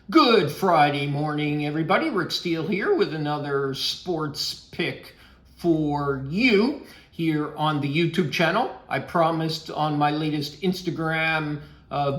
Good Friday morning, everybody. Rick Steele here with another sports pick for you here on the YouTube channel. I promised on my latest Instagram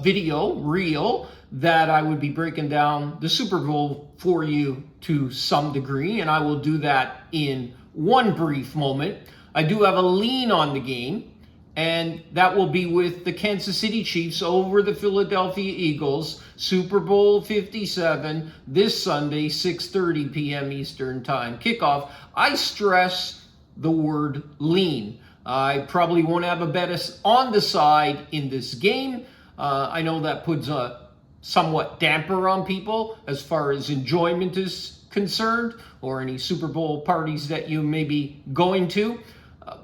video, reel, that I would be breaking down the Super Bowl for you to some degree, and I will do that in one brief moment. I do have a lean on the game, and that will be with the Kansas City Chiefs over the Philadelphia Eagles, Super Bowl 57, this Sunday, 6:30 p.m. Eastern Time kickoff. I stress the word lean. I probably won't have a bet on the side in this game. I know that puts a somewhat damper on people as far as enjoyment is concerned, or any Super Bowl parties that you may be going to.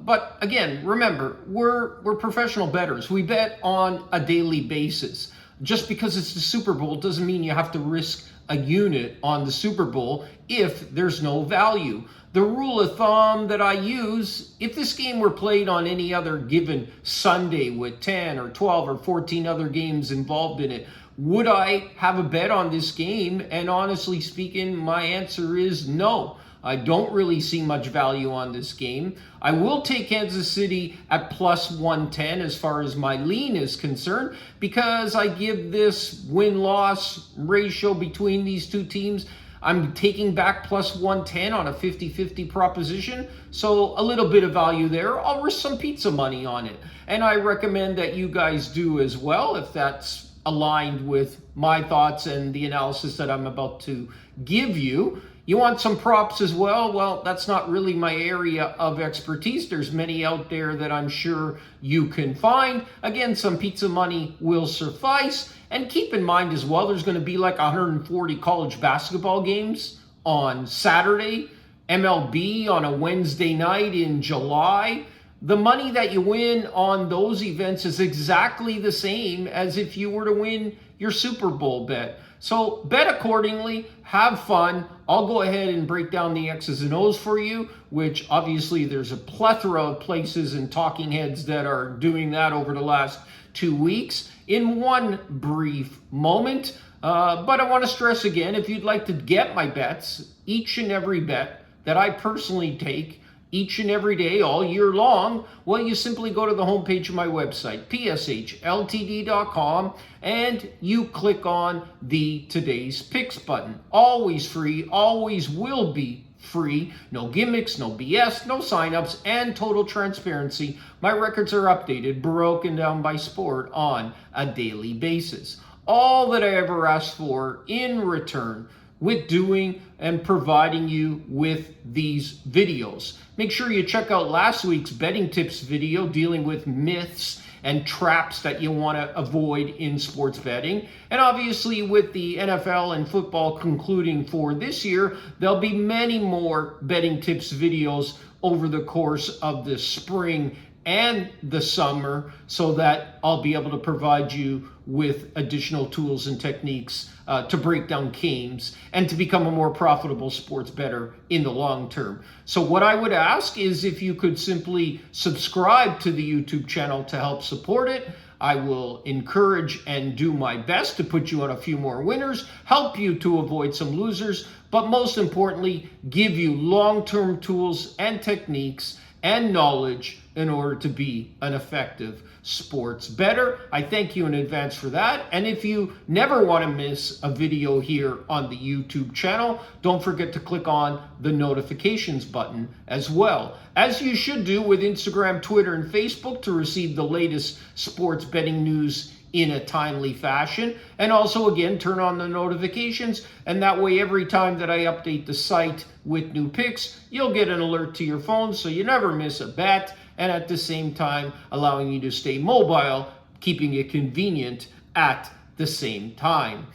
But again, remember, we're professional bettors. We bet on a daily basis. Just because it's the Super Bowl doesn't mean you have to risk a unit on the Super Bowl if there's no value. The rule of thumb that I use, if this game were played on any other given Sunday with 10 or 12 or 14 other games involved in it, would I have a bet on this game? And honestly speaking, my answer is no. I don't really see much value on this game. I will take Kansas City at plus 110 as far as my lean is concerned, because I give this win-loss ratio between these two teams. I'm taking back plus 110 on a 50-50 proposition, so a little bit of value there. I'll risk some pizza money on it, and I recommend that you guys do as well if that's aligned with my thoughts and the analysis that I'm about to give you. You want some props as well? Well, that's not really my area of expertise. There's many out there that I'm sure you can find. Again, some pizza money will suffice. And keep in mind as well, there's going to be like 140 college basketball games on Saturday, MLB on a Wednesday night in July. The money that you win on those events is exactly the same as if you were to win your Super Bowl bet. So bet accordingly, have fun. I'll go ahead and break down the X's and O's for you, which obviously there's a plethora of places and talking heads that are doing that over the last 2 weeks in one brief moment. But I want to stress again, if you'd like to get my bets, each and every bet that I personally take, each and every day, all year long, well, you simply go to the homepage of my website, pshltd.com, and you click on the Today's Picks button. Always free, always will be free. No gimmicks, no BS, no signups, and total transparency. My records are updated, broken down by sport on a daily basis. All that I ever ask for in return with doing and providing you with these videos. Make sure you check out last week's betting tips video dealing with myths and traps that you want to avoid in sports betting. And obviously with the NFL and football concluding for this year, there'll be many more betting tips videos over the course of the spring and the summer, so that I'll be able to provide you with additional tools and techniques to break down games and to become a more profitable sports bettor in the long term. So what I would ask is if you could simply subscribe to the YouTube channel to help support it. I will encourage and do my best to put you on a few more winners, help you to avoid some losers, but most importantly, give you long-term tools and techniques and knowledge in order to be an effective sports bettor. I thank you in advance for that. And if you never want to miss a video here on the YouTube channel, don't forget to click on the notifications button as well, as you should do with Instagram, Twitter, and Facebook to receive the latest sports betting news in a timely fashion. And also, again, turn on the notifications, and that way every time that I update the site with new picks, you'll get an alert to your phone so you never miss a bet, and at the same time allowing you to stay mobile, keeping it convenient at the same time.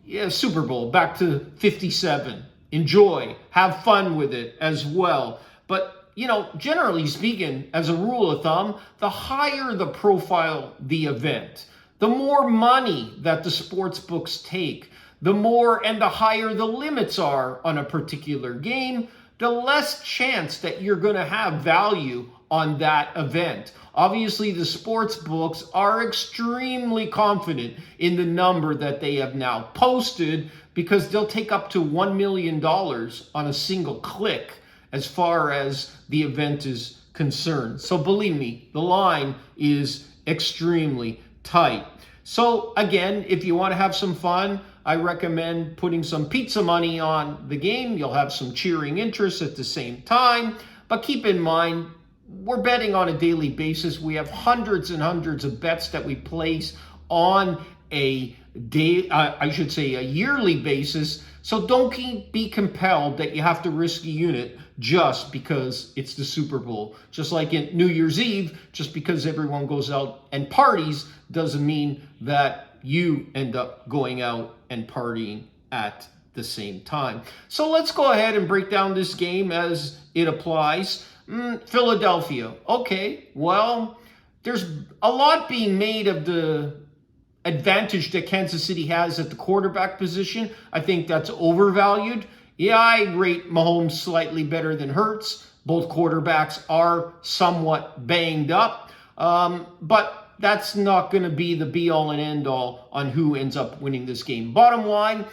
Yeah, Super Bowl, back to 57. Enjoy, have fun with it as well. But generally speaking, as a rule of thumb, the higher the profile the event, the more money that the sports books take, the more and the higher the limits are on a particular game, the less chance that you're going to have value on that event. Obviously, the sports books are extremely confident in the number that they have now posted because they'll take up to $1 million on a single click as far as the event is concerned. So believe me, the line is extremely tight. So again, if you want to have some fun, I recommend putting some pizza money on the game. You'll have some cheering interest at the same time. But keep in mind, we're betting on a daily basis. We have hundreds and hundreds of bets that we place on a a yearly basis. So don't be compelled that you have to risk a unit just because it's the Super Bowl. Just like in New Year's Eve, just because everyone goes out and parties doesn't mean that you end up going out and partying at the same time. So let's go ahead and break down this game as it applies. Philadelphia. Okay, well, there's a lot being made of the advantage that Kansas City has at the quarterback position. I think that's overvalued. Yeah, I rate Mahomes slightly better than Hurts. Both quarterbacks are somewhat banged up, but that's not going to be the be-all and end-all on who ends up winning this game. Bottom line,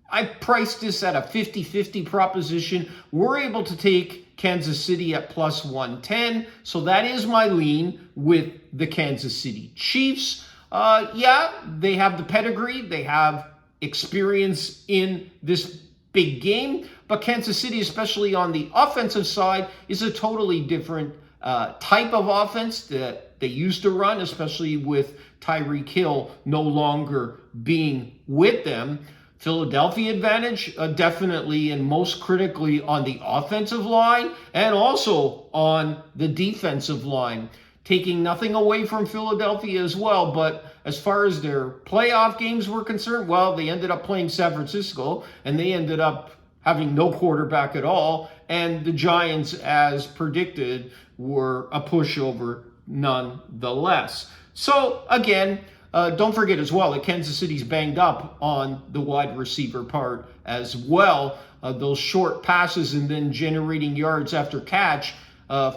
I priced this at a 50-50 proposition. We're able to take Kansas City at plus 110, so that is my lean with the Kansas City Chiefs. Yeah, they have the pedigree, they have experience in this big game, but Kansas City, especially on the offensive side, is a totally different type of offense that they used to run, especially with Tyreek Hill no longer being with them. Philadelphia advantage, definitely and most critically on the offensive line and also on the defensive line. Taking nothing away from Philadelphia as well, but as far as their playoff games were concerned, well, they ended up playing San Francisco and they ended up having no quarterback at all. And the Giants, as predicted, were a pushover nonetheless. So again, don't forget as well that Kansas City's banged up on the wide receiver part as well. Those short passes and then generating yards after catch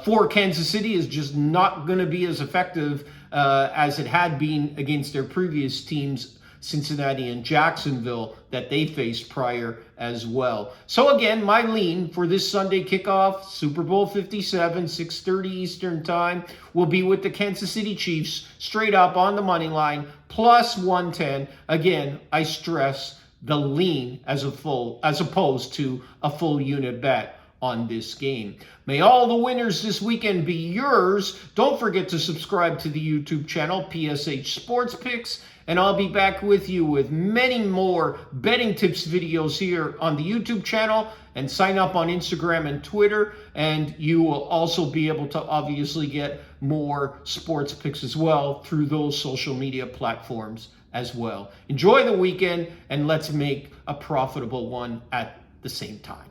for Kansas City is just not going to be as effective as it had been against their previous teams, Cincinnati and Jacksonville, that they faced prior as well. So again, my lean for this Sunday kickoff, Super Bowl 57, 6:30 Eastern time, will be with the Kansas City Chiefs, straight up on the money line, plus 110. Again, I stress the lean as opposed to a full unit bet on this game. May all the winners this weekend be yours. Don't forget to subscribe to the YouTube channel, PSH Sports Picks, and I'll be back with you with many more betting tips videos here on the YouTube channel, and sign up on Instagram and Twitter, and you will also be able to obviously get more sports picks as well through those social media platforms as well. Enjoy the weekend, and let's make a profitable one at the same time.